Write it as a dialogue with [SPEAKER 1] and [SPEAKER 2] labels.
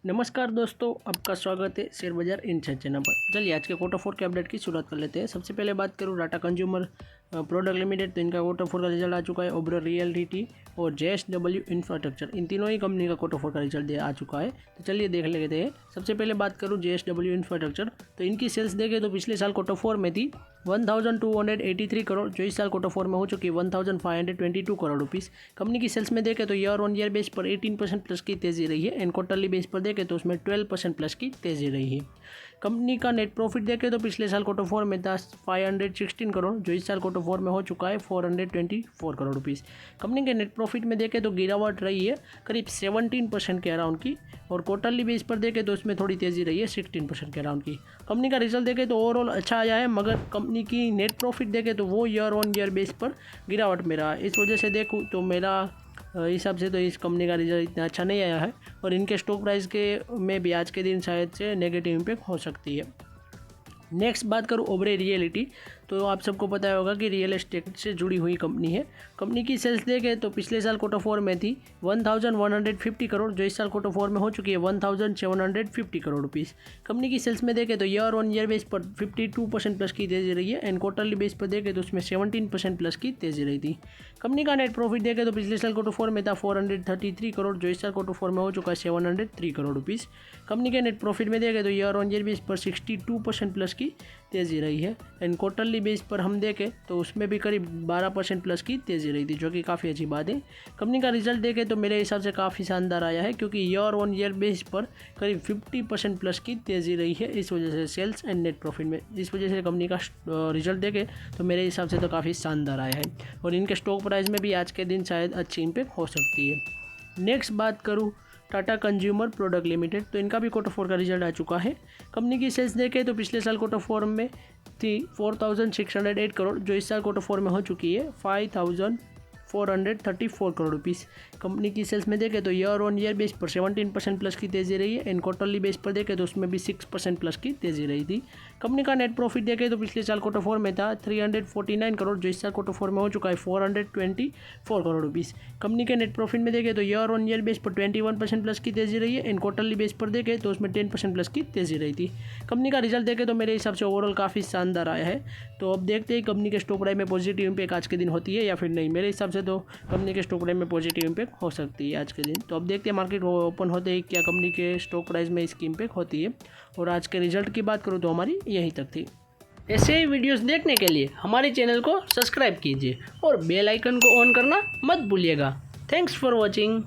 [SPEAKER 1] नमस्कार दोस्तों, आपका स्वागत है शेयर बाजार इनसाइड चैनल पर। चलिए आज के क्वार्टर फोर के अपडेट की शुरुआत कर लेते हैं। सबसे पहले बात करूँ टाटा कंज्यूमर प्रोडक्ट लिमिटेड, तो इनका क्वार्टर फोर का रिजल्ट आ चुका है। ओबेरॉय रियल्टी और JSW इंफ्रास्ट्रक्चर, इन तीनों ही कंपनी का क्वार्टर फोर का रिजल्ट आ चुका है। तो चलिए देख लेते हैं। सबसे पहले बात करूँ JSW इंफ्रास्ट्रक्चर, तो इनकी सेल्स देखें तो पिछले साल क्वार्टर फोर में थी 1283 करोड़, जो इस साल क्वार्टर फोर में हो चुकी है 1522 करोड़ रुपीज़। कंपनी की सेल्स में देखें तो ईयर ऑन ईयर बेस पर 18% प्लस की तेज़ी रही है एंड क्वार्टरली बेस पर देखें तो उसमें 12% प्लस की तेज़ी रही है। कंपनी का नेट प्रॉफिट देखें तो पिछले साल क्वार्टर फोर में था 516 करोड़, जो इस साल क्वार्टर फोर में हो चुका है 424 करोड़ रुपीज़। कंपनी के नेट प्रॉफिट में देखें तो गिरावट रही है करीब 17% के अराउंड की, और क्वार्टरली बेस पर देखें तो उसमें थोड़ी तेज़ी रही है 16% के अराउंड की। कंपनी का रिजल्ट देखें तो ओवरऑल अच्छा आया है, मगर कंपनी की नेट प्रॉफिट देखें तो वो ईयर ऑन ईयर बेस पर गिरावट में रहा। इस वजह से देखूँ तो मेरा हिसाब से तो इस कंपनी का रिजल्ट इतना अच्छा नहीं आया है, और इनके स्टॉक प्राइस के में भी आज के दिन शायद से नेगेटिव इम्पैक्ट हो सकती है। नेक्स्ट बात करूँ ओबेरॉय रियल्टी, तो आप सबको पता होगा कि रियल एस्टेट से जुड़ी हुई कंपनी है। कंपनी की सेल्स देखें तो पिछले साल क्वार्टर फोर में थी 1150 करोड़, जो इस साल क्वार्टर फोर में हो चुकी है 1750 करोड़ रुपीज़। कंपनी की सेल्स में देखें तो ईयर ऑन ईयर बेस पर 52% प्लस की तेज़ी रही है एंड क्वार्टरली बेस पर देखें तो उसमें 17% प्लस की तेज़ी रही थी। कंपनी का नेट प्रॉफिट देखें तो पिछले साल क्वार्टर फोर में था 433 करोड़, जो इस साल क्वार्टर फोर में हो चुका है 703 करोड़ रुपीज़। कंपनी के नेट प्रॉफिट में देखें तो ईयर ऑन ईयर बेस पर 62% प्लस की तेज़ी रही है एंड क्वार्टरली बेस पर हम देखें तो उसमें भी करीब 12% प्लस की तेज़ी रही थी, जो कि काफ़ी अच्छी बात है। कंपनी का रिजल्ट देखें तो मेरे हिसाब से काफ़ी शानदार आया है, क्योंकि ईयर ऑन ईयर बेस पर करीब 50% प्लस की तेज़ी रही है। इस वजह से सेल्स एंड नेट प्रॉफिट में, इस वजह से कंपनी का रिजल्ट देखें तो मेरे हिसाब से तो काफ़ी शानदार आया है, और इनके स्टॉक प्राइस में भी आज के दिन शायद अच्छी इम्पैक्ट हो सकती है। नेक्स्ट बात करूँ टाटा कंज्यूमर प्रोडक्ट लिमिटेड, तो इनका भी क्वार्टर फोर का रिजल्ट आ चुका है। कंपनी की सेल्स देखें तो पिछले साल क्वार्टर फोर में थी 4608 करोड़, जो इस साल क्वार्टर फोर में हो चुकी है 5434 करोड़ रुपीज़। कंपनी की सेल्स में देखें तो ईयर ऑन ईयर बेस पर 17% प्लस की तेज़ी रही है एंड क्वार्टरली बेस पर देखें तो उसमें भी 6% प्लस की तेज़ी रही थी। कंपनी का नेट प्रॉफिट देखें तो पिछले साल क्वार्टर फोर में था 349 करोड़, जो इस साल क्वार्टर फोर में हो चुका है 424 करोड़ रुपीज़। कंपनी के नेट प्रॉफिट में देखें तो ईयर ऑन ईयर बेस पर 21% प्लस की तेज़ी रही है एंड क्वार्टरली बेस पर देखें तो उसमें 10% प्लस की तेज़ी रही थी। कंपनी का रिजल्ट देखें तो मेरे हिसाब से ओवरऑल काफ़ी शानदार आया है। तो अब देखते हैं कंपनी के स्टॉक प्राइस में पॉजिटिव इम्पैक्ट आज के दिन होती है या फिर नहीं। मेरे हिसाब से तो कंपनी के स्टॉक प्राइस में पॉजिटिव इम्पैक्ट हो सकती है आज के दिन। तो अब देखते हैं मार्केट ओपन होते ही क्या कंपनी के स्टॉक प्राइस में इसकी इम्पैक्ट होती है। और आज के रिजल्ट की बात करूँ तो हमारी यहीं तक थी। ऐसे ही वीडियोस देखने के लिए हमारे चैनल को सब्सक्राइब कीजिए और बेल आइकन को ऑन करना मत भूलिएगा। Thanks for watching.